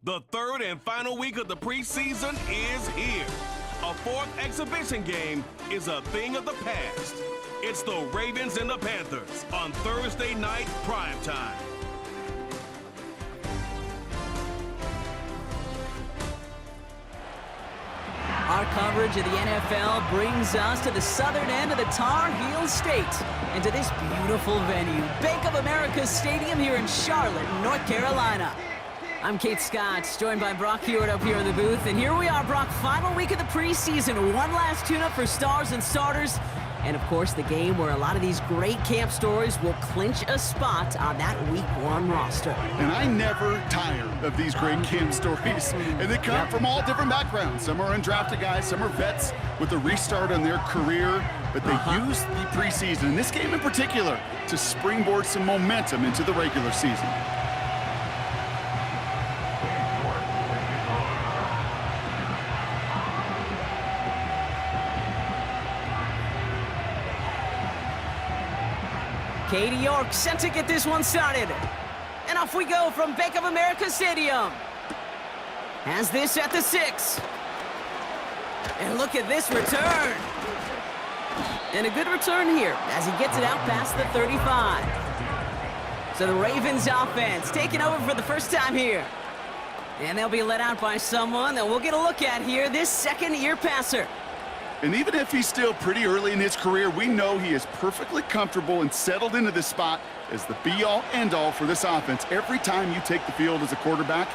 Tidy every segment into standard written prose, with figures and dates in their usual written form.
The third and final week of the preseason is here. A fourth exhibition game is a thing of the past. It's the Ravens and the Panthers on Thursday night primetime. Our coverage of the NFL brings us to the southern end of the Tar Heel State and to this beautiful venue, Bank of America Stadium here in Charlotte, North Carolina. I'm Kate Scott, joined by Brock Hewitt up here in the booth, and here we are, Brock, final week of the preseason. One last tune-up for stars and starters, and of course the game where a lot of these great camp stories will clinch a spot on that week one roster. And I never tire of these great camp stories, and they come from all different backgrounds. Some are undrafted guys, some are vets with a restart on their career, but they use the preseason, in this game in particular, to springboard some momentum into the regular season. Katie York set to get this one started. And off we go from Bank of America Stadium. Has this at the 6. And look at this return. And a good return here as he gets it out past the 35. So the Ravens offense taking over for the first time here. And they'll be let out by someone that we'll get a look at here, this second-year passer. And even if he's still pretty early in his career, we know he is perfectly comfortable and settled into this spot as the be-all, end-all for this offense. Every time you take the field as a quarterback,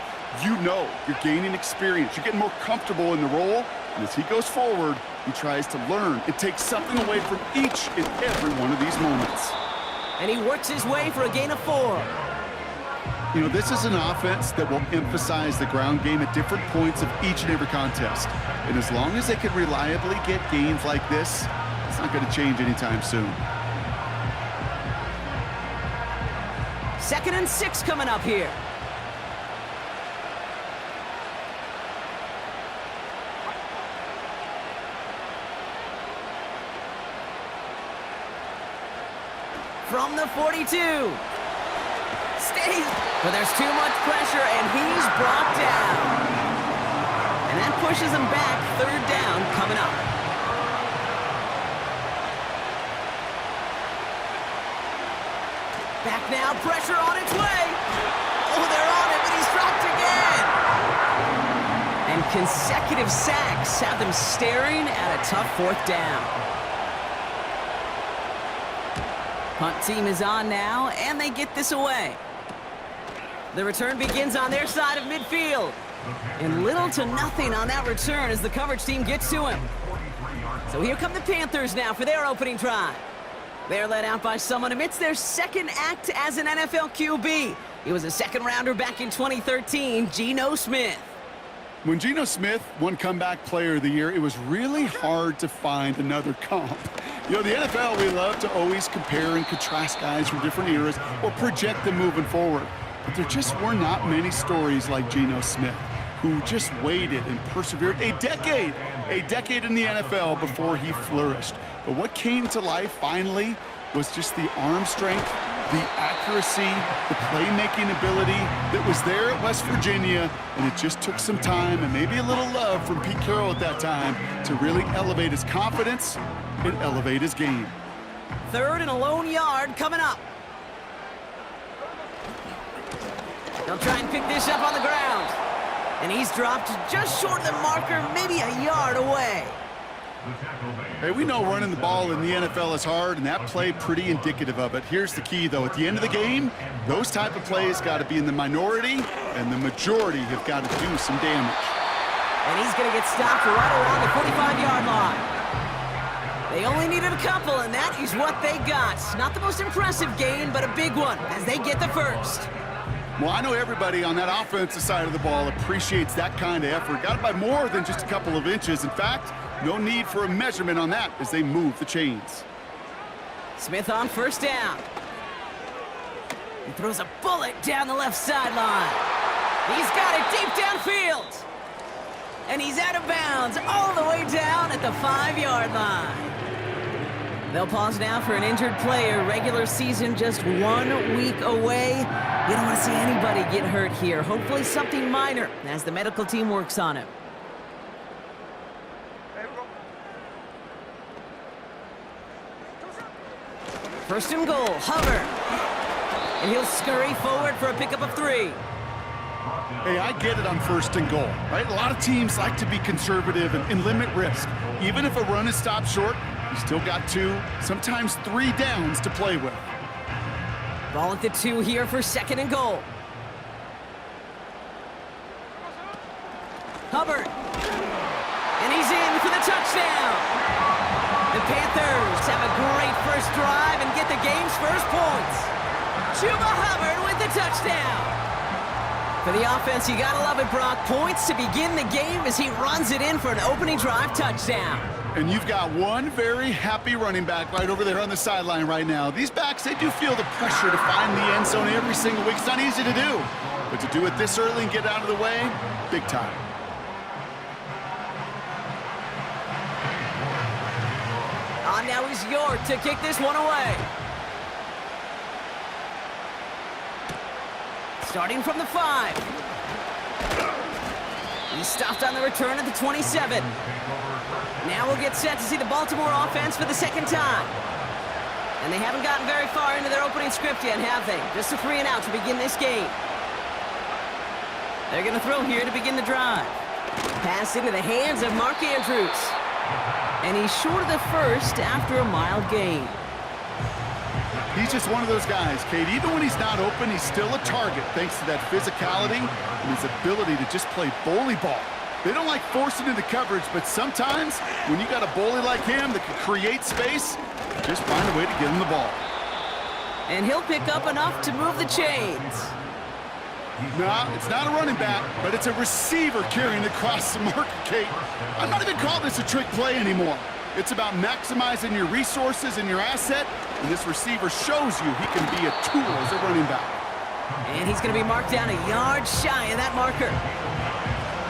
you know you're gaining experience. You're getting more comfortable in the role. And as he goes forward, he tries to learn and take something away from each and every one of these moments. And he works his way for a gain of 4. You know, this is an offense that will emphasize the ground game at different points of each and every contest. And as long as they can reliably get gains like this, it's not going to change anytime soon. 2nd and 6 coming up here. From the 42. Stays, but there's too much pressure, and he's brought down. And that pushes him back, 3rd down coming up. Back now, pressure on its way. Oh, they're on it, but he's dropped again. And consecutive sacks have them staring at a tough 4th down. Punt team is on now, and they get this away. The return begins on their side of midfield. And little to nothing on that return as the coverage team gets to him. So here come the Panthers now for their opening drive. They're led out by someone amidst their second act as an NFL QB. He was a second-rounder back in 2013, Geno Smith. When Geno Smith won Comeback Player of the Year, it was really hard to find another comp. You know, the NFL, we love to always compare and contrast guys from different eras or project them moving forward. But there just were not many stories like Geno Smith, who just waited and persevered a decade in the NFL before he flourished. But what came to life finally was just the arm strength, the accuracy, the playmaking ability that was there at West Virginia, and it just took some time and maybe a little love from Pete Carroll at that time to really elevate his confidence and elevate his game. 3rd and a lone yard coming up. They'll try and pick this up on the ground. And he's dropped just short of the marker, maybe a yard away. Hey, we know running the ball in the NFL is hard, and that play pretty indicative of it. Here's the key, though. At the end of the game, those type of plays got to be in the minority, and the majority have got to do some damage. And he's going to get stopped right around the 45-yard line. They only needed a couple, and that is what they got. Not the most impressive gain, but a big one as they get the first. Well, I know everybody on that offensive side of the ball appreciates that kind of effort. Got it by more than just a couple of inches. In fact, no need for a measurement on that as they move the chains. Smith on 1st down. He throws a bullet down the left sideline. He's got it deep downfield. And he's out of bounds all the way down at the 5-yard line. They'll pause now for an injured player. Regular season just 1 week away. You don't want to see anybody get hurt here. Hopefully something minor as the medical team works on it. First and goal, Hubbard. And he'll scurry forward for a pickup of 3. Hey, I get it on first and goal, right? A lot of teams like to be conservative and limit risk. Even if a run is stopped short, you still got 2, sometimes 3 downs to play with. Ball at the 2 here for second and goal. Hubbard. And he's in for the touchdown. The Panthers have a great first drive and get the game's first points. Chuba Hubbard with the touchdown. For the offense, you gotta love it, Brock. Points to begin the game as he runs it in for an opening drive touchdown. And you've got one very happy running back right over there on the sideline right now. These backs, they do feel the pressure to find the end zone every single week. It's not easy to do. But to do it this early and get out of the way, big time. On now is York to kick this one away. Starting from the 5. He's stopped on the return at the 27. Now we'll get set to see the Baltimore offense for the second time. And they haven't gotten very far into their opening script yet, have they? Just a 3 and out to begin this game. They're going to throw here to begin the drive. Pass into the hands of Mark Andrews. And he's short of the first after a mild gain. He's just one of those guys, Kate. Even when he's not open, he's still a target thanks to that physicality and his ability to just play bully ball. They don't like forcing into coverage, but sometimes when you got a bully like him that can create space, just find a way to get him the ball. And he'll pick up enough to move the chains. No, it's not a running back, but it's a receiver carrying across the marker, Kate. I'm not even calling this a trick play anymore. It's about maximizing your resources and your asset, and this receiver shows you he can be a tool as a running back. And he's going to be marked down a yard shy of that marker.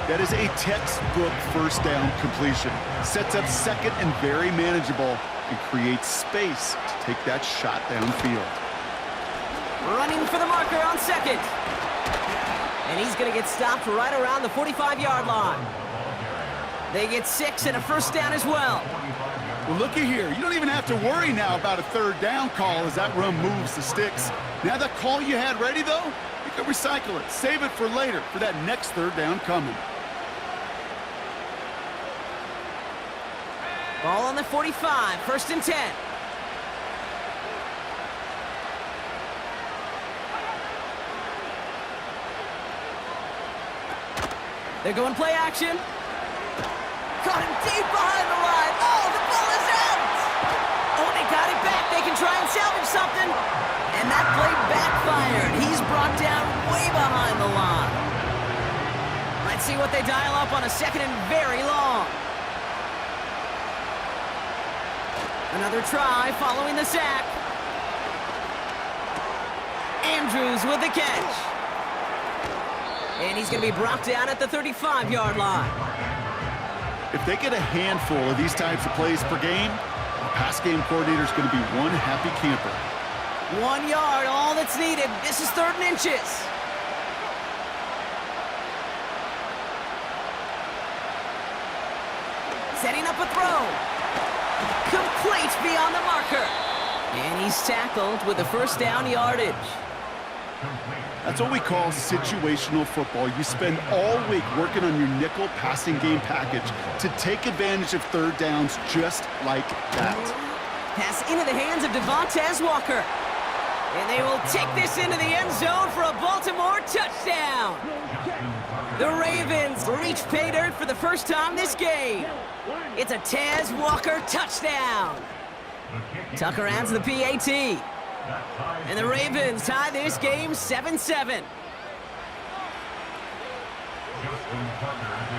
That is a textbook first down completion. Sets up second and very manageable and creates space to take that shot downfield. Running for the marker on second. And he's going to get stopped right around the 45-yard line. They get 6 and a first down as well. Well, looky here. You don't even have to worry now about a third down call as that run moves the sticks. Now that call you had ready, though, you can recycle it. Save it for later for that next third down coming. Ball on the 45, first and 10. They're going play action. Caught him deep behind the line. Oh, the ball is out. Oh, they got it back. They can try and salvage something. And that play backfired. He's brought down way behind the line. Let's see what they dial up on a second and very long. Another try following the sack. Andrews with the catch. And he's going to be brought down at the 35-yard line. If they get a handful of these types of plays per game, the pass game coordinator is going to be one happy camper. 1 yard, all that's needed. This is 3rd and inches. Setting up a throw. Complete beyond the marker. And he's tackled with a first down yardage. That's what we call situational football. You spend all week working on your nickel passing game package to take advantage of third downs just like that. Pass into the hands of Devontae Walker. And they will take this into the end zone for a Baltimore touchdown. The Ravens reach pay dirt for the first time this game. It's a Taz Walker touchdown. Tucker adds the PAT. And the Ravens tie this game 7-7.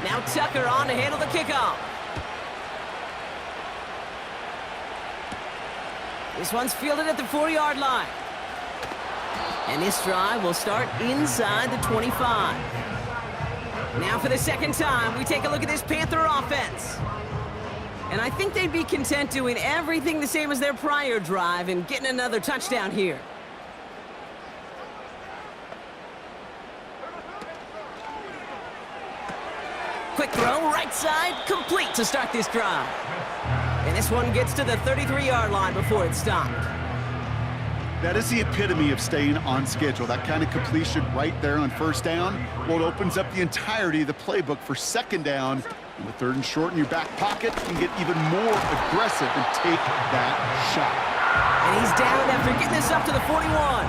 Now Tucker on to handle the kickoff. This one's fielded at the 4-yard line. And this drive will start inside the 25. Now for the second time, we take a look at this Panther offense. And I think they'd be content doing everything the same as their prior drive and getting another touchdown here. Quick throw, right side, complete to start this drive. And this one gets to the 33-yard line before it's stopped. That is the epitome of staying on schedule. That kind of completion right there on first down. Well, it opens up the entirety of the playbook for second down. And with third and short in your back pocket, you can get even more aggressive and take that shot. And he's down after getting this up to the 41.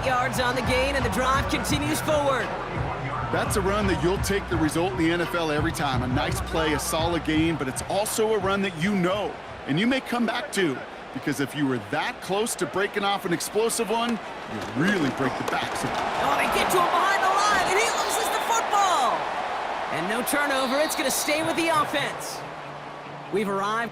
8 yards on the gain, and the drive continues forward. That's a run that you'll take the result in the NFL every time. A nice play, a solid gain, but it's also a run that you know, and you may come back to. Because if you were that close to breaking off an explosive one, you really break the backs of it. Oh, they get to him behind the line, and he loses the football. And no turnover. It's going to stay with the offense. We've arrived.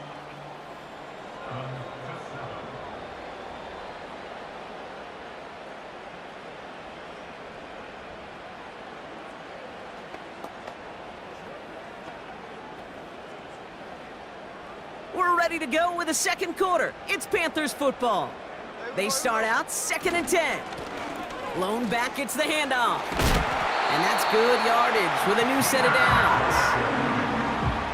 We're ready to go with the second quarter. It's Panthers football. They start out 2nd and 10. Lone back gets the handoff. And that's good yardage with a new set of downs.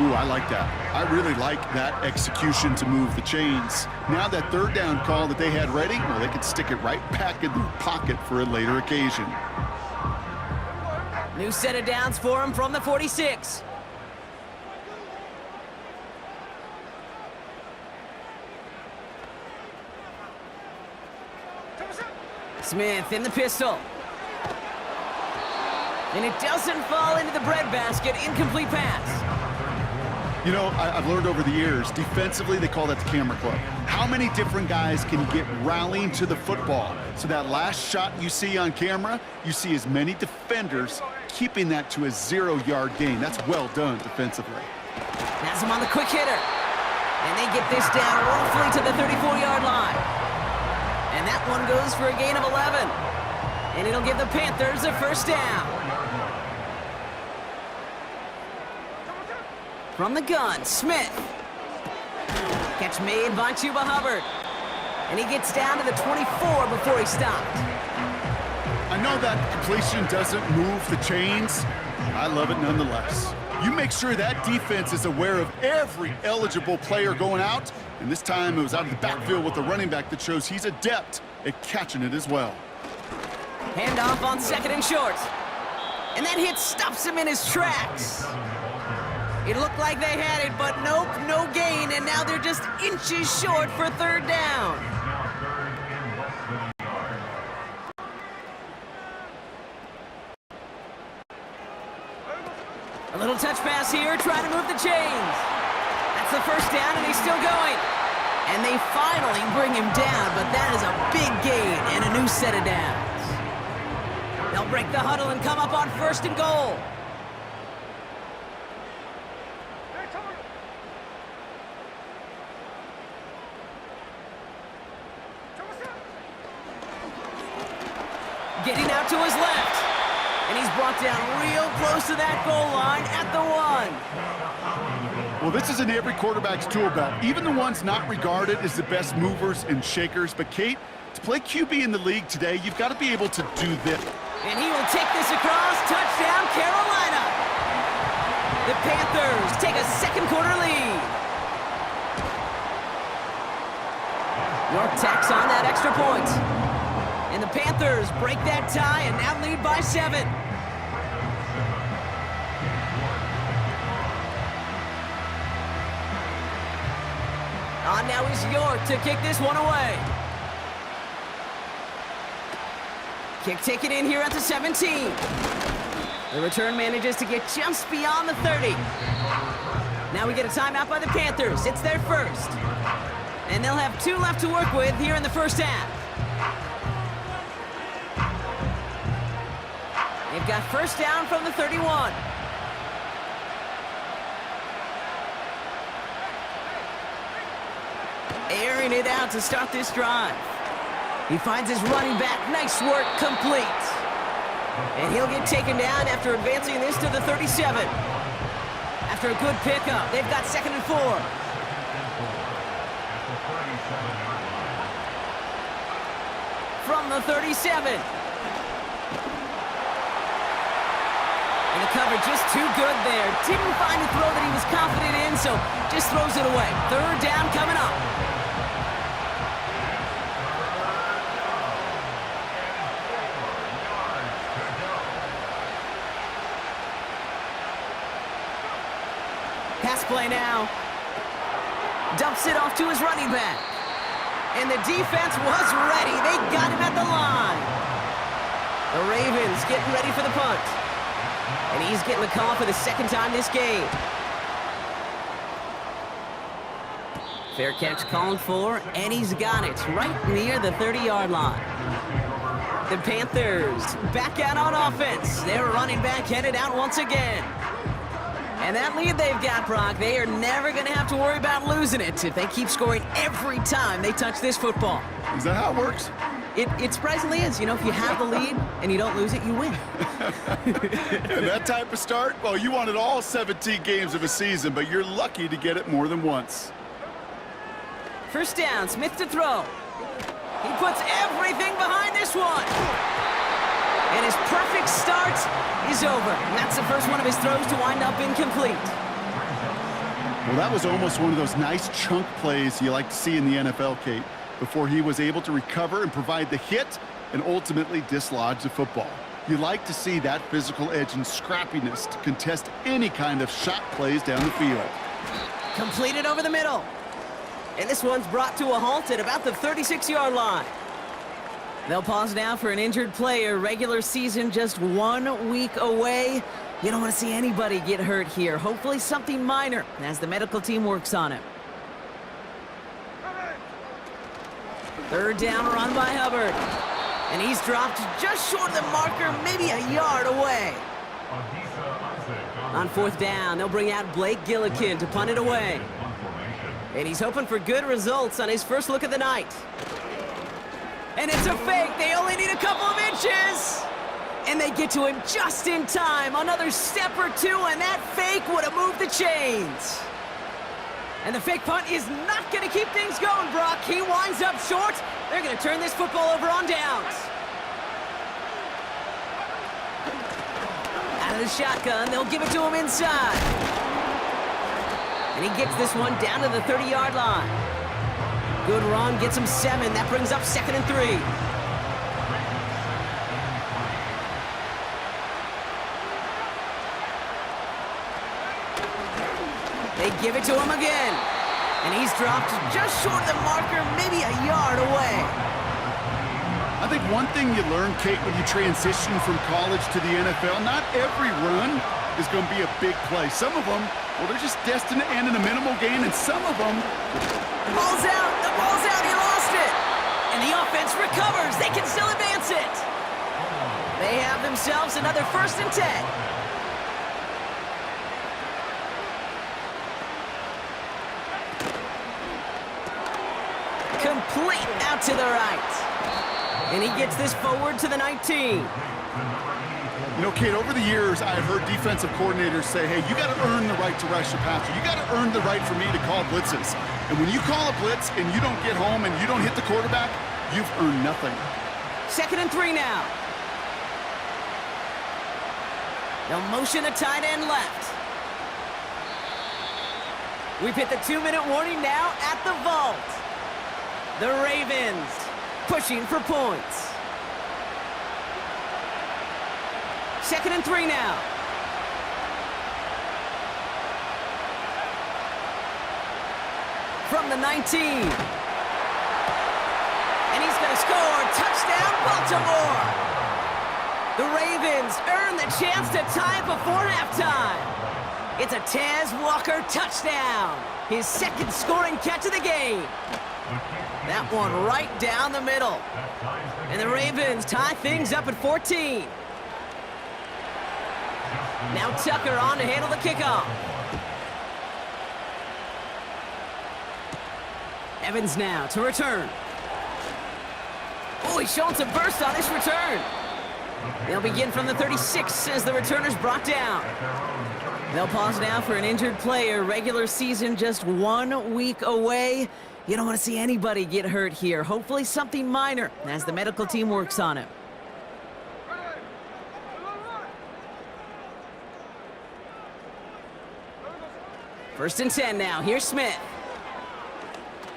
Ooh, I like that. I really like that execution to move the chains. Now that third down call that they had ready, well, they could stick it right back in their pocket for a later occasion. New set of downs for him from the 46. Smith in the pistol. And it doesn't fall into the breadbasket. Incomplete pass. You know, I've learned over the years, defensively, they call that the camera club. How many different guys can get rallying to the football? So that last shot you see on camera, you see as many defenders keeping that to a 0-yard gain. That's well done defensively. Has him on the quick hitter. And they get this down roughly to the 34-yard line. And that one goes for a gain of 11. And it'll give the Panthers a first down. From the gun, Smith. Catch made by Chuba Hubbard. And he gets down to the 24 before he stopped. I know that completion doesn't move the chains. I love it nonetheless. You make sure that defense is aware of every eligible player going out. And this time it was out of the backfield with the running back that shows he's adept at catching it as well. Handoff on 2nd and short. And that hit stops him in his tracks. It looked like they had it, but nope, no gain. And now they're just inches short for third down. A little touch pass here, trying to move the chains. That's the first down, and he's still going. And they finally bring him down, but that is a big gain and a new set of downs. They'll break the huddle and come up on 1st and goal. Getting out to his left. And he's brought down real close to that goal line at the 1. Well, this is in every quarterback's tool belt, even the ones not regarded as the best movers and shakers. But, Kate, to play QB in the league today, you've got to be able to do this. And he will take this across. Touchdown, Carolina. The Panthers take a second quarter lead. York tacks on that extra point. And the Panthers break that tie and now lead by 7. On now is York to kick this one away. Kick taken in here at the 17. The return manages to get just beyond the 30. Now we get a timeout by the Panthers. It's their first. And they'll have 2 left to work with here in the first half. They've got first down from the 31. Airing it out to start this drive. He finds his running back. Nice work, complete. And he'll get taken down after advancing this to the 37. after a good pickup. They've got 2nd and 4. From the 37. And the cover just too good there. Didn't find a throw that he was confident in, so just throws it away. 3rd down coming up. Pass play now. Dumps it off to his running back. And the defense was ready. They got him at the line. The Ravens getting ready for the punt. And he's getting the call for the 2nd time this game. Fair catch called for, and he's got it right near the 30-yard line. The Panthers back out on offense. Their running back headed out once again. And that lead they've got, Brock, they are never going to have to worry about losing it if they keep scoring every time they touch this football. Is that how it works? It surprisingly is. You know, if you have the lead and you don't lose it, you win. And that type of start, well, you wanted all 17 games of a season, but you're lucky to get it more than once. 1st down, Smith to throw. He puts everything behind this one. And his perfect start is over. And that's the first one of his throws to wind up incomplete. Well, that was almost one of those nice chunk plays you like to see in the NFL, Kate, before he was able to recover and provide the hit and ultimately dislodge the football. You like to see that physical edge and scrappiness to contest any kind of shot plays down the field. Completed over the middle. And this one's brought to a halt at about the 36-yard line. They'll pause now for an injured player. Regular season just 1 week away. You don't want to see anybody get hurt here. Hopefully something minor as the medical team works on it. 3rd down run by Hubbard. And he's dropped just short of the marker, maybe a yard away. On 4th down, they'll bring out Blake Gillikin to punt it away. And he's hoping for good results on his first look of the night. And it's a fake. They only need a couple of inches. And they get to him just in time. Another step or two, and that fake would have moved the chains. And the fake punt is not going to keep things going, Brock. He winds up short. They're going to turn this football over on downs. Out of the shotgun, they'll give it to him inside. And he gets this one down to the 30-yard line. Good run, gets him 7. That brings up 2nd and 3. They give it to him again. And he's dropped just short of the marker, maybe a yard away. I think one thing you learn, Kate, when you transition from college to the NFL, not every run is going to be a big play. Some of them, well, they're just destined to end in a minimal gain, and some of them... The ball's out, he lost it! And the offense recovers, they can still advance it! They have themselves another 1st and 10. Complete out to the right. And he gets this forward to the 19. You know, Kate, over the years, I've heard defensive coordinators say, hey, you got to earn the right to rush your passer. You got to earn the right for me to call blitzes. And when you call a blitz and you don't get home and you don't hit the quarterback, you've earned nothing. 2nd and 3 now. They'll motion a tight end left. We've hit the 2-minute warning now at the vault. The Ravens pushing for points. 2nd and 3 now. From the 19. And he's going to score. Touchdown, Baltimore. The Ravens earn the chance to tie it before halftime. It's a Taz Walker touchdown. His 2nd scoring catch of the game. That one right down the middle. And the Ravens tie things up at 14. Now Tucker on to handle the kickoff. Evans now to return. Oh, he's showing some burst on this return. They'll begin from the 36 as the returner's brought down. They'll pause now for an injured player. Regular season just 1 week away. You don't want to see anybody get hurt here. Hopefully something minor as the medical team works on it. First and 10 now. Here's Smith.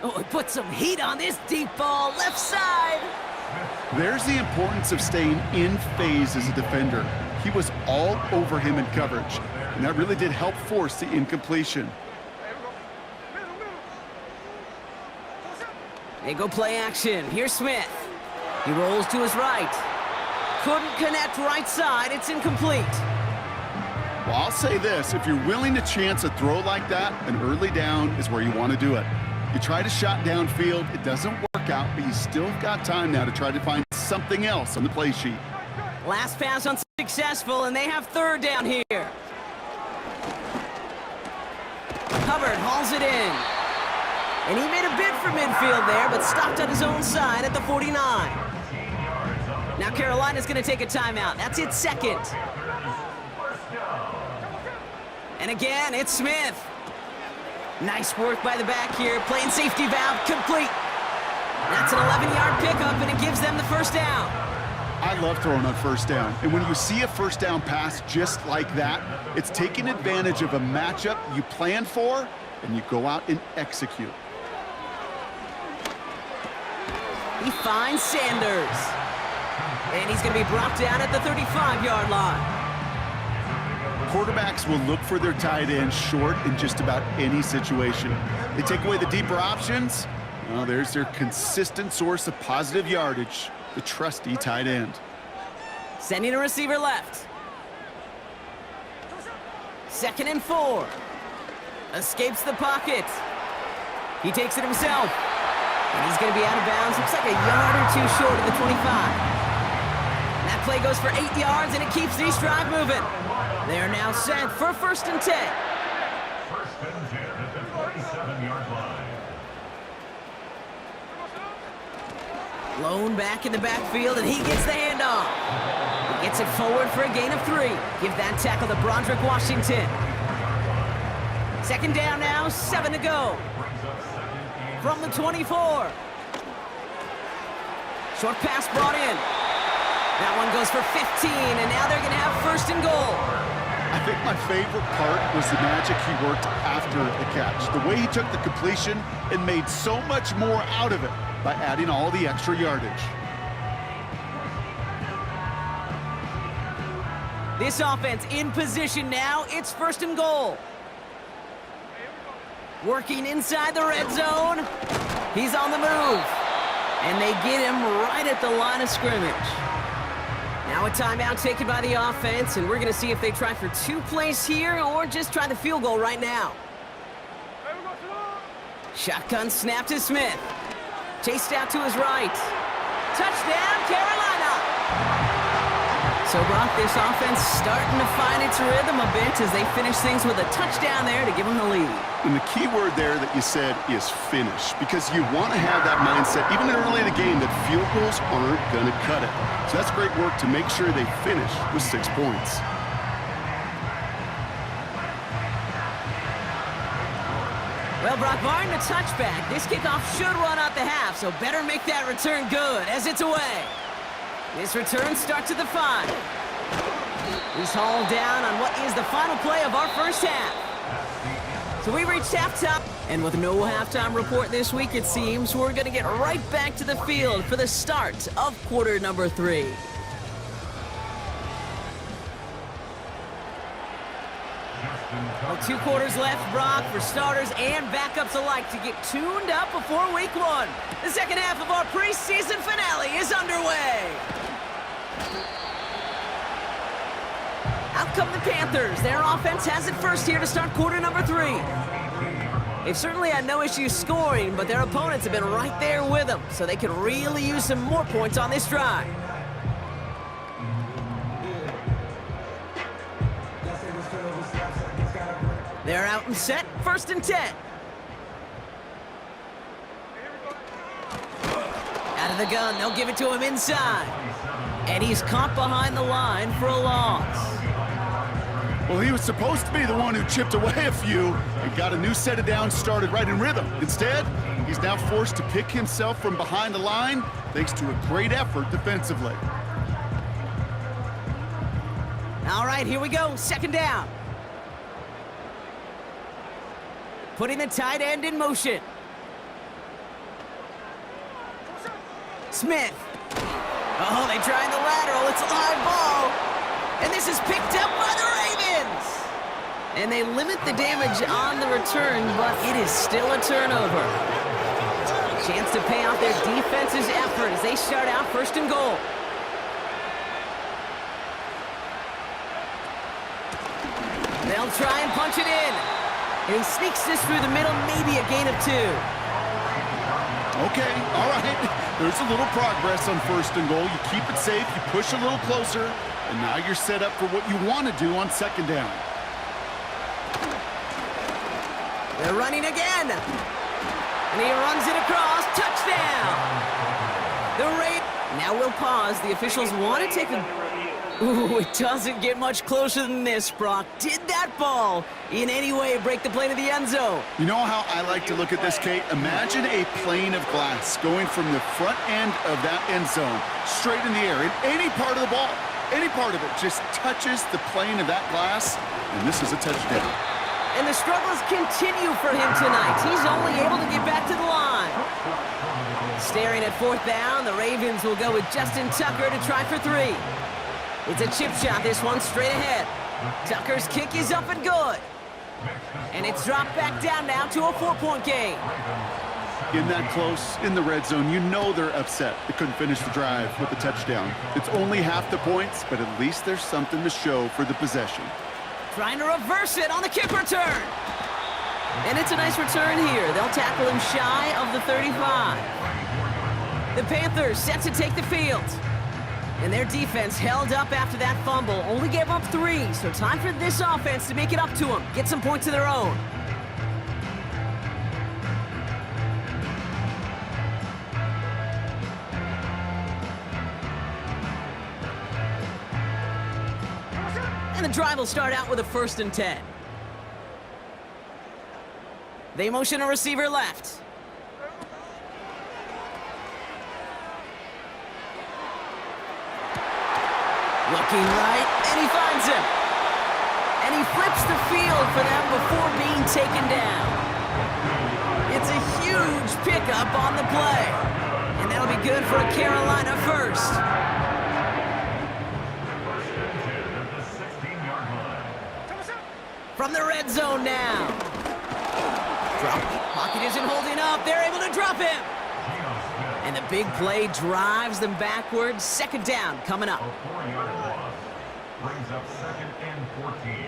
Oh, he put some heat on this deep ball. Left side. There's the importance of staying in phase as a defender. He was all over him in coverage, and that really did help force the incompletion. They go play action. Here's Smith. He rolls to his right. Couldn't connect right side. It's incomplete. Well, I'll say this. If you're willing to chance a throw like that, an early down is where you want to do it. You try to shot downfield. It doesn't work out, but you still got time now to try to find something else on the play sheet. Last pass unsuccessful, and they have third down here. Hubbard hauls it in. And he made a bid for midfield there, but stopped at his own side at the 49. Now Carolina's going to take a timeout. That's its second. And again, it's Smith. Nice work by the back here. Playing safety valve complete. That's an 11-yard pickup, and it gives them the first down. I love throwing on first down. And when you see a first down pass just like that, it's taking advantage of a matchup you plan for, and you go out and execute. He finds Sanders. And he's going to be brought down at the 35-yard line. Quarterbacks will look for their tight end short in just about any situation. They take away the deeper options. Well, there's their consistent source of positive yardage, the trusty tight end. Sending a receiver left. 2nd and 4. Escapes the pocket. He takes it himself. And he's going to be out of bounds. Looks like a yard or two short of the 25. That play goes for 8 yards, and it keeps this drive moving. They're now set for 1st and 10. 1st and 10 at the 27-yard line. Lone back in the backfield, and he gets the handoff. He gets it forward for a gain of 3. Give that tackle to Broderick Washington. 2nd down now, 7 to go. From the 24. Short pass brought in. That one goes for 15, and now they're going to have 1st and goal. I think my favorite part was the magic he worked after the catch. The way he took the completion and made so much more out of it by adding all the extra yardage. This offense in position now. It's 1st and goal. Working inside the red zone. He's on the move. And they get him right at the line of scrimmage. Now a timeout taken by the offense, and we're going to see if they try for 2 plays here or just try the field goal right now. Shotgun snap to Smith. Chased out to his right. Touchdown, Carolina! So, Brock, this offense starting to find its rhythm a bit as they finish things with a touchdown there to give them the lead. And the key word there that you said is finish, because you want to have that mindset, even early in the game, that field goals aren't going to cut it. So that's great work to make sure they finish with 6 points. Well, Brock, barring the touchback, this kickoff should run out the half, so better make that return good as it's away. This return starts at the 5. He's hauled down on what is the final play of our first half. So we reached halftime, and with no halftime report this week, it seems we're going to get right back to the field for the start of quarter number 3. Well, 2 quarters left, Brock, for starters and backups alike to get tuned up before week 1. The second half of our preseason finale is underway. Out come the Panthers. Their offense has it first here to start quarter number 3. They've certainly had no issue scoring, but their opponents have been right there with them, so they could really use some more points on this drive. They're out and set, 1st and 10. Out of the gun, they'll give it to him inside. And he's caught behind the line for a loss. Well, he was supposed to be the one who chipped away a few and got a new set of downs started right in rhythm. Instead, he's now forced to pick himself from behind the line thanks to a great effort defensively. All right, here we go. Second down. Putting the tight end in motion. Smith. Oh, they tried the lateral. It's a live ball. And this is picked up by the Ravens. And they limit the damage on the return, but it is still a turnover. Chance to pay off their defense's effort as they start out first and goal. They'll try and punch it in. And he sneaks this through the middle, maybe a gain of 2. Okay, all right. There's a little progress on first and goal. You keep it safe, you push a little closer, and now you're set up for what you want to do on second down. They're running again. And he runs it across. Touchdown! Now we'll pause. The officials want to take a... Ooh, it doesn't get much closer than this, Brock. Did that ball in any way break the plane of the end zone? You know how I like to look at this, Kate? Imagine a plane of glass going from the front end of that end zone straight in the air. In any part of the ball, any part of it just touches the plane of that glass, and this is a touchdown. And the struggles continue for him tonight. He's only able to get back to the line. Staring at fourth down, the Ravens will go with Justin Tucker to try for 3. It's a chip shot, this one straight ahead. Tucker's kick is up and good. And it's dropped back down now to a 4-point game. In that close, in the red zone, you know they're upset. They couldn't finish the drive with a touchdown. It's only half the points, but at least there's something to show for the possession. Trying to reverse it on the kick return. And it's a nice return here. They'll tackle him shy of the 35. The Panthers set to take the field. And their defense held up after that fumble. Only gave up 3, so time for this offense to make it up to them. Get some points of their own. And the drive will start out with a 1st and 10. They motion a receiver left. Looking right, and he finds him. And he flips the field for them before being taken down. It's a huge pickup on the play. And that'll be good for a Carolina first. From the red zone now. Drop. Pocket isn't holding up. They're able to drop him. And the big play drives them backwards. Second down coming up. A 4-yard loss brings up 2nd and 14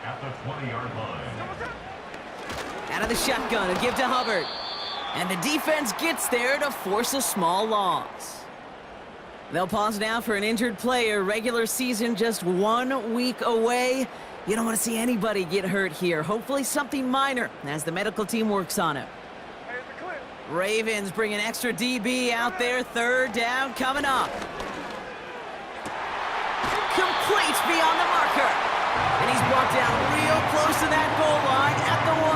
at the 20-yard line. Out of the shotgun, a give to Hubbard. And the defense gets there to force a small loss. They'll pause now for an injured player. Regular season just 1 week away. You don't want to see anybody get hurt here. Hopefully something minor as the medical team works on it. Ravens bring an extra DB out there. 3rd down coming up. Complete beyond the marker. And he's brought down real close to that goal line at the 1.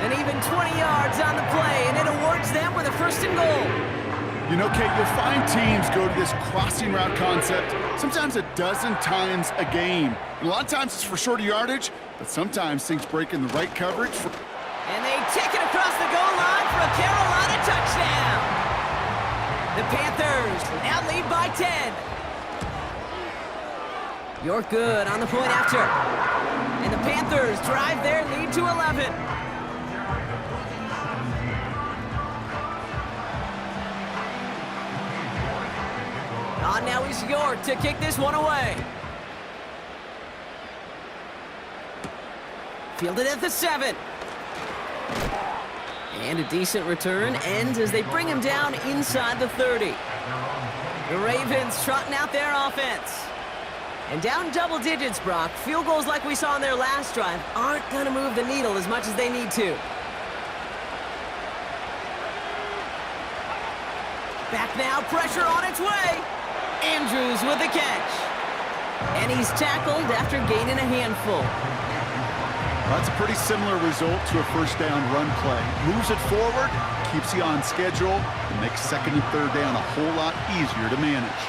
And even 20 yards on the play, and it awards them with a 1st and goal. You know, Kate, you'll find teams go to this crossing route concept sometimes a dozen times a game. And a lot of times it's for shorter yardage, but sometimes things break in the right coverage. And they take it across the goal line for a Carolina touchdown. The Panthers now lead by 10. York good on the point after. And the Panthers drive their lead to 11. On now is York to kick this one away. Fielded at the 7. And a decent return ends as they bring him down inside the 30. The Ravens trotting out their offense. And down double digits, Brock. Field goals like we saw in their last drive aren't going to move the needle as much as they need to. Back now, pressure on its way. Andrews with the catch. And he's tackled after gaining a handful. That's a pretty similar result to a first down run play. Moves it forward, keeps you on schedule, and makes second and third down a whole lot easier to manage.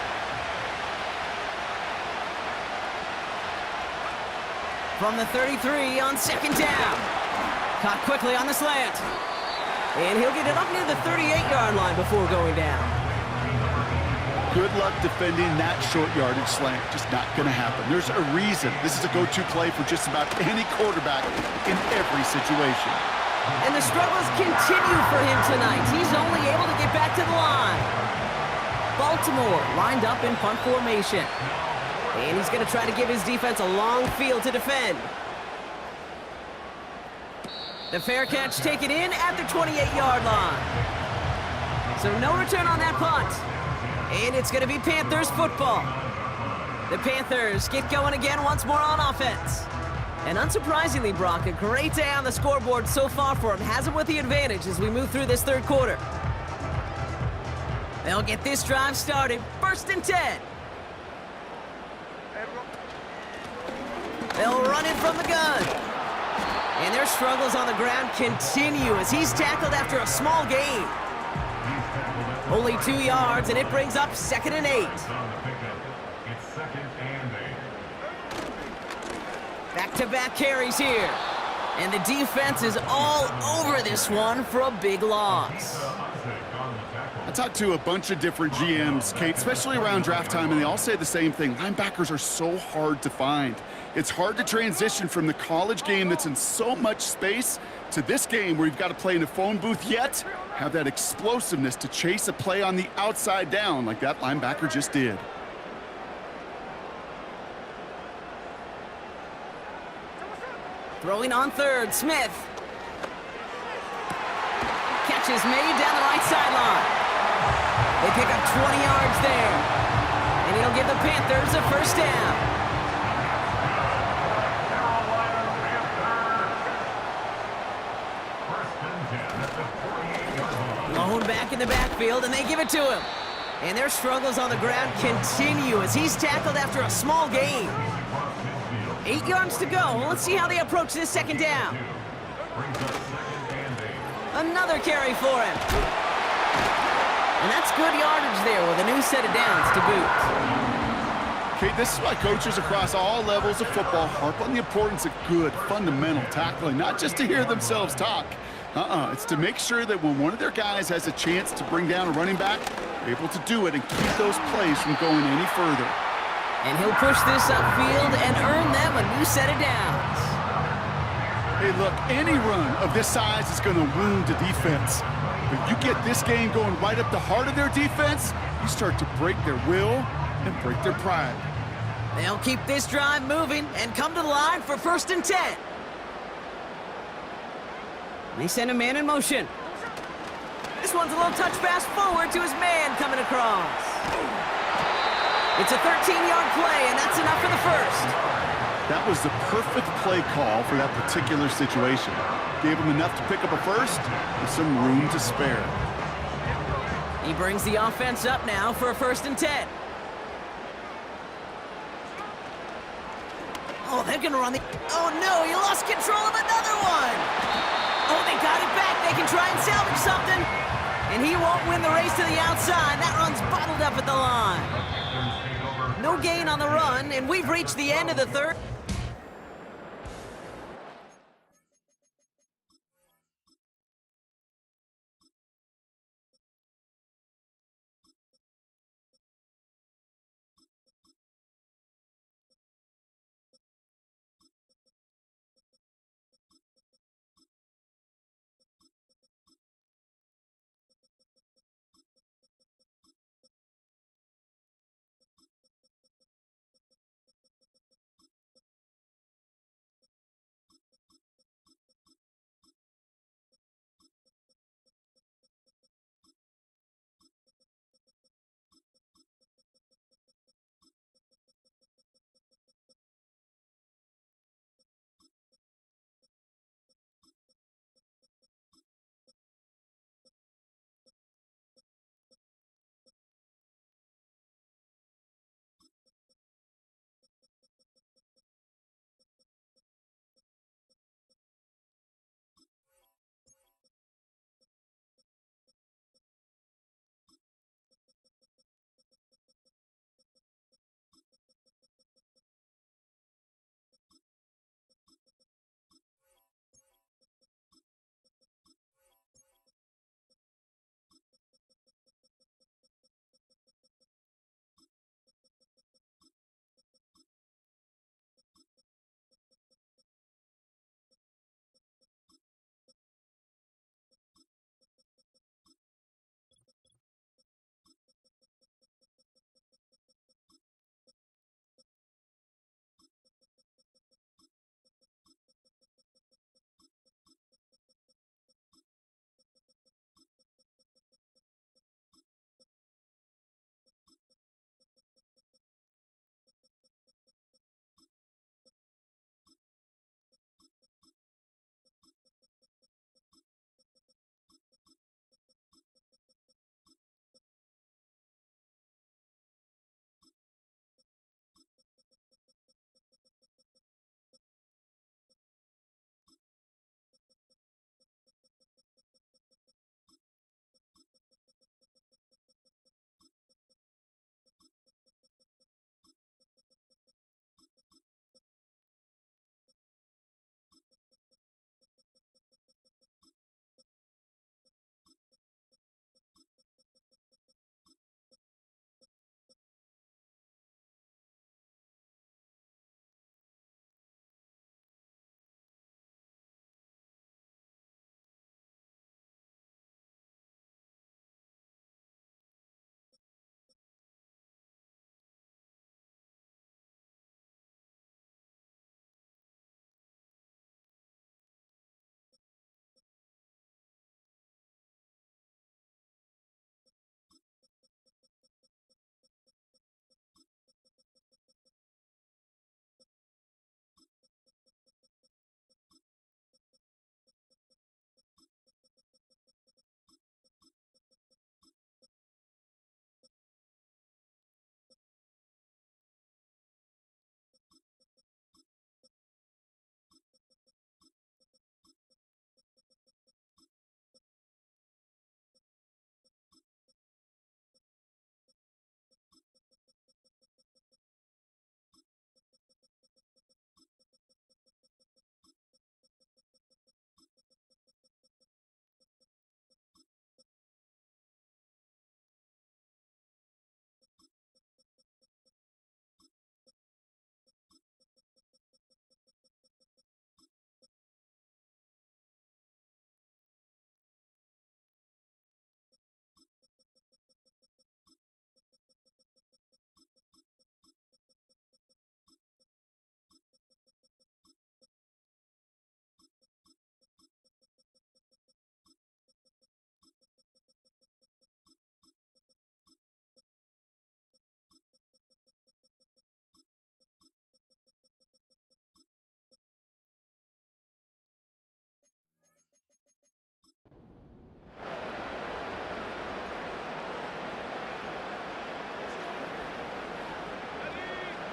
From the 33 on second down. Caught quickly on the slant. And he'll get it up near the 38-yard line before going down. Good luck defending that short yardage slant. Just not going to happen. There's a reason this is a go-to play for just about any quarterback in every situation. And the struggles continue for him tonight. He's only able to get back to the line. Baltimore lined up in punt formation. And he's going to try to give his defense a long field to defend. The fair catch taken in at the 28-yard line. So no return on that punt. And it's going to be Panthers football. The Panthers get going again once more on offense. And unsurprisingly, Brock, a great day on the scoreboard so far for him. Has him with the advantage as we move through this third quarter. They'll get this drive started. First and 10. They'll run it from the gun. And their struggles on the ground continue as he's tackled after a small gain. Only 2 yards, and it brings up 2nd and 8. It's 2nd and 8. Back-to-back carries here. And the defense is all over this one for a big loss. I talked to a bunch of different GMs, Kate, especially around draft time, and they all say the same thing. Linebackers are so hard to find. It's hard to transition from the college game that's in so much space to this game where you've got to play in a phone booth, yet have that explosiveness to chase a play on the outside down like that linebacker just did. Throwing on third, Smith. Catch is made down the right sideline. They pick up 20 yards there. And he'll give the Panthers a first down. Lone back in the backfield, and they give it to him. And their struggles on the ground continue as he's tackled after a small gain. 8 yards to go. Let's see how they approach this second down. Another carry for him. And that's good yardage there with a new set of downs to boot. Okay, this is why coaches across all levels of football harp on the importance of good, fundamental tackling, not just to hear themselves talk. It's to make sure that when one of their guys has a chance to bring down a running back, they're able to do it and keep those plays from going any further. And he'll push this upfield and earn them a new set of downs. Hey, look, any run of this size is going to wound the defense. But you get this game going right up the heart of their defense, you start to break their will and break their pride. They'll keep this drive moving and come to the line for 1st and 10. They send a man in motion. This one's a little touch pass forward to his man coming across. It's a 13-yard play, and that's enough for the first. That was the perfect play call for that particular situation. Gave him enough to pick up a first with some room to spare. He brings the offense up now for a 1st and 10. Oh, they're going to run the... Oh, no, he lost control of another one. Oh, they got it back. They can try and salvage something. And he won't win the race to the outside. That run's bottled up at the line. No gain on the run, and we've reached the end of the third.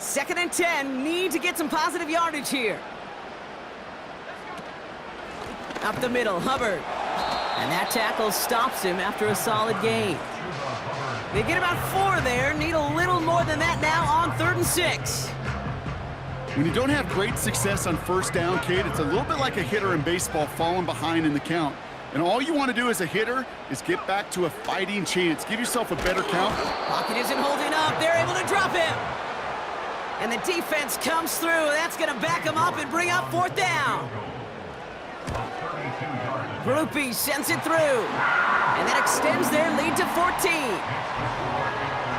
2nd and 10, need to get some positive yardage here. Up the middle, Hubbard. And that tackle stops him after a solid gain. They get about 4 there, need a little more than that now on 3rd and 6. When you don't have great success on 1st down, Kate, it's a little bit like a hitter in baseball falling behind in the count. And all you want to do as a hitter is get back to a fighting chance. Give yourself a better count. Pocket isn't holding up. They're able to drop him. And the defense comes through. That's going to back him up and bring up 4th down. Groupie sends it through. And that extends their lead to 14.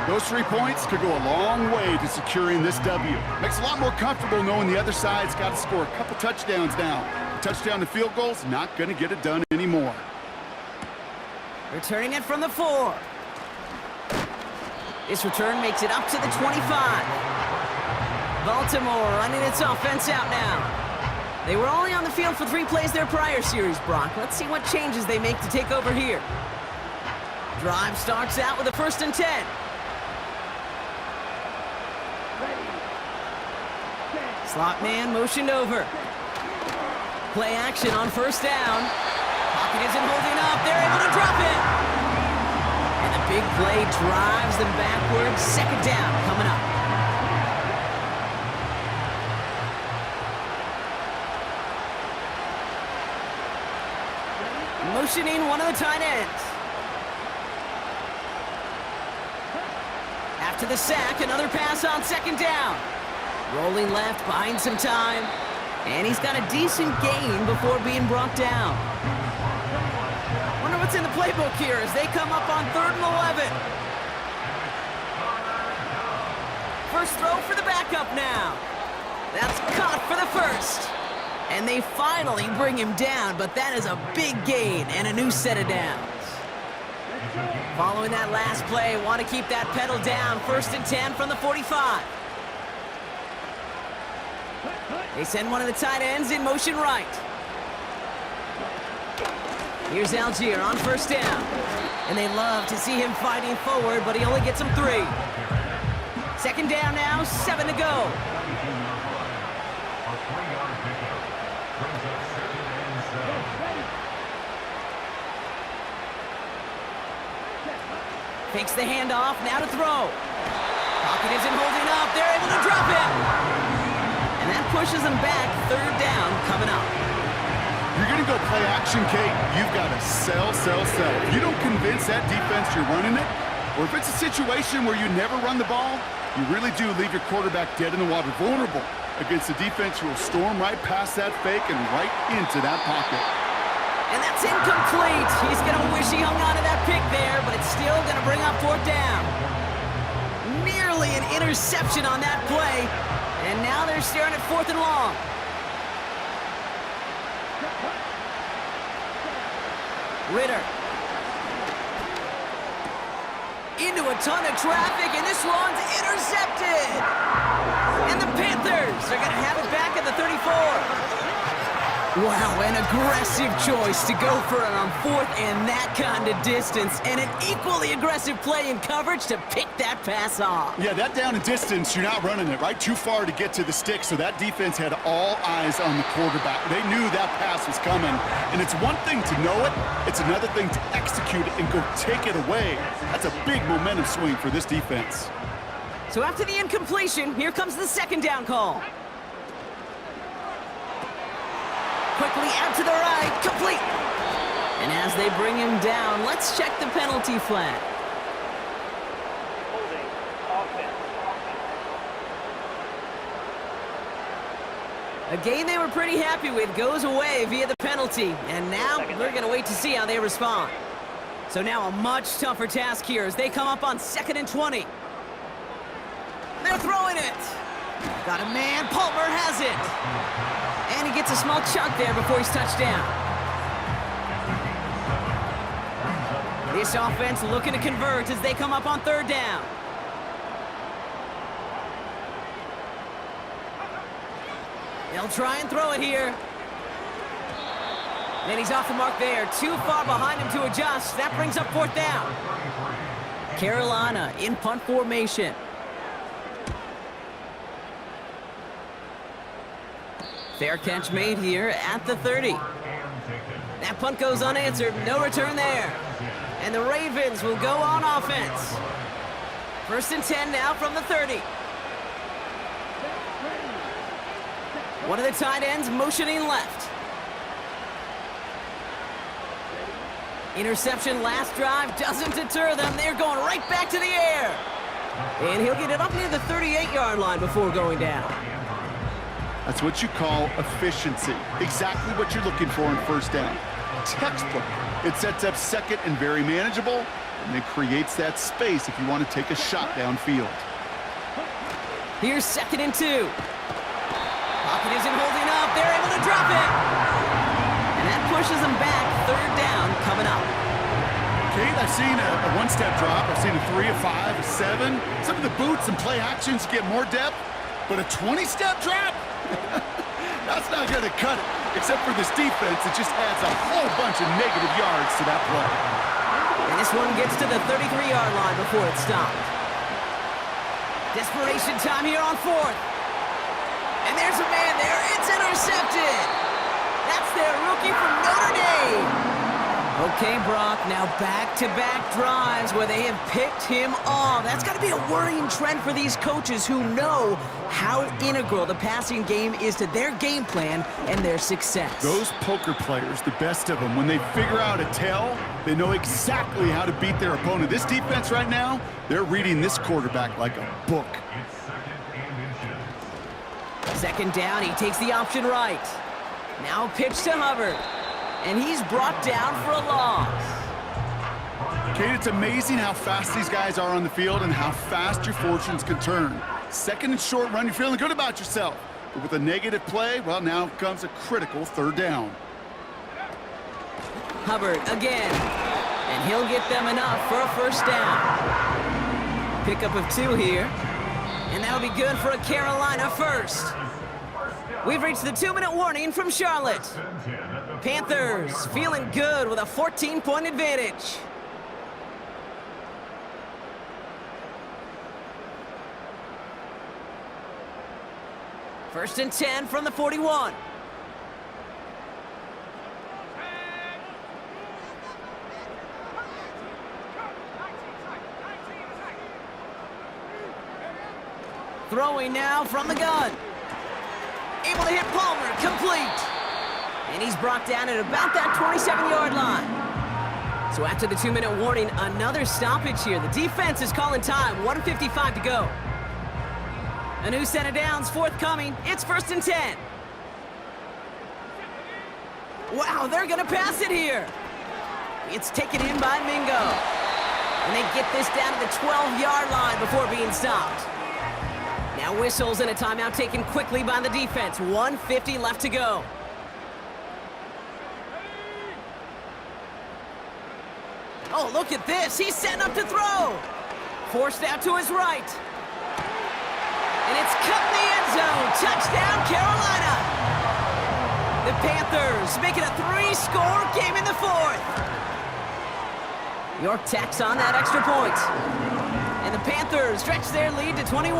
Those 3 points could go a long way to securing this W. Makes it a lot more comfortable knowing the other side's got to score a couple touchdowns now. A touchdown to field goal's not going to get it done anymore. Returning it from the 4. This return makes it up to the 25. Baltimore running its offense out now. They were only on the field for 3 plays their prior series, Brock. Let's see what changes they make to take over here. Drive starts out with a 1st and 10. Slot man motioned over. Play action on 1st down. Pocket isn't holding up. They're able to drop it. And the big play drives them backwards. 2nd down coming up. Motioning one of the tight ends. After the sack, another pass on 2nd down. Rolling left, buying some time. And he's got a decent gain before being brought down. Wonder what's in the playbook here as they come up on 3rd and 11. First throw for the backup now. That's caught for the 1st. And they finally bring him down, but that is a big gain and a new set of downs. Following that last play, want to keep that pedal down. 1st and 10 from the 45. They send one of the tight ends in motion right. Here's Algier on 1st down. And they love to see him fighting forward, but he only gets them 3. 2nd down now, 7 to go. Takes the handoff, now to throw. Pocket isn't holding up, they're able to drop it. And that pushes them back, 3rd down coming up. You're going to go play action, Kate. You've got to sell. If you don't convince that defense you're running it, or if it's a situation where you never run the ball, you really do leave your quarterback dead in the water, vulnerable against a defense who will storm right past that fake and right into that pocket. And that's incomplete. He's going to wish he hung on to that pick there, but it's still going to bring up 4th down. Nearly an interception on that play. And now they're staring at 4th and long. Ritter. Into a ton of traffic, and this one's intercepted. And the Panthers are going to have it back at the 34. Wow, an aggressive choice to go for it on 4th and that kind of distance, and an equally aggressive play in coverage to pick that pass off. Yeah, that down and distance, you're not running it, right? Too far to get to the stick, so that defense had all eyes on the quarterback. They knew that pass was coming, and it's one thing to know it, it's another thing to execute it and go take it away. That's a big momentum swing for this defense. So after the incompletion, here comes the 2nd down call. Quickly out to the right, complete. And as they bring him down, let's check the penalty flag. Holding offense. A game they were pretty happy with goes away via the penalty. And now we're going to wait to see how they respond. So now a much tougher task here as they come up on 2nd and 20. They're throwing it. Got a man, Palmer has it. And he gets a small chunk there before he's touched down. This offense looking to convert as they come up on 3rd down. They'll try and throw it here. And he's off the mark there. Too far behind him to adjust. That brings up 4th down. Carolina in punt formation. Fair catch made here at the 30. That punt goes unanswered, no return there. And the Ravens will go on offense. 1st and 10 now from the 30. One of the tight ends motioning left. Interception last drive doesn't deter them. They're going right back to the air. And he'll get it up near the 38-yard line before going down. That's what you call efficiency. Exactly what you're looking for in 1st down. Textbook. It sets up 2nd and very manageable, and it creates that space if you want to take a shot downfield. Here's 2nd and 2. Pocket isn't holding up. They're able to drop it. And that pushes them back. 3rd down coming up. Kate, I've seen a one-step drop. I've seen a 3, a 5, a 7. Some of the boots and play actions get more depth, but a 20-step drop? That's not going to cut it. Except for this defense, it just adds a whole bunch of negative yards to that play. And this one gets to the 33-yard line before it's stopped. Desperation time here on 4th. And there's a man there. It's intercepted. That's their rookie from Notre Dame. Okay, Brock, now back-to-back drives where they have picked him off. That's got to be a worrying trend for these coaches who know how integral the passing game is to their game plan and their success. Those poker players, the best of them, when they figure out a tell, they know exactly how to beat their opponent. This defense right now, they're reading this quarterback like a book. 2nd down, he takes the option right. Now pitch to Hubbard. And he's brought down for a loss. Kate, it's amazing how fast these guys are on the field and how fast your fortunes can turn. 2nd and short run, you're feeling good about yourself. But with a negative play, well, now comes a critical 3rd down. Hubbard again. And he'll get them enough for a 1st down. Pickup of 2 here. And that'll be good for a Carolina 1st. We've reached the 2-minute warning from Charlotte. Panthers feeling good with a 14-point advantage. First and 10 from the 41. Throwing now from the gun. Able to hit Palmer, complete. And he's brought down at about that 27-yard line. So after the 2-minute warning, another stoppage here. The defense is calling time, 1:55 to go. A new set of downs forthcoming. It's 1st and 10. Wow, they're gonna pass it here. It's taken in by Mingo. And they get this down to the 12-yard line before being stopped. Now whistles and a timeout taken quickly by the defense. 1:50 left to go. Oh, look at this. He's setting up to throw. Forced out to his right. And it's cut in the end zone. Touchdown, Carolina. The Panthers make it a 3-score game in the 4th. York tacks on that extra point. And the Panthers stretch their lead to 21.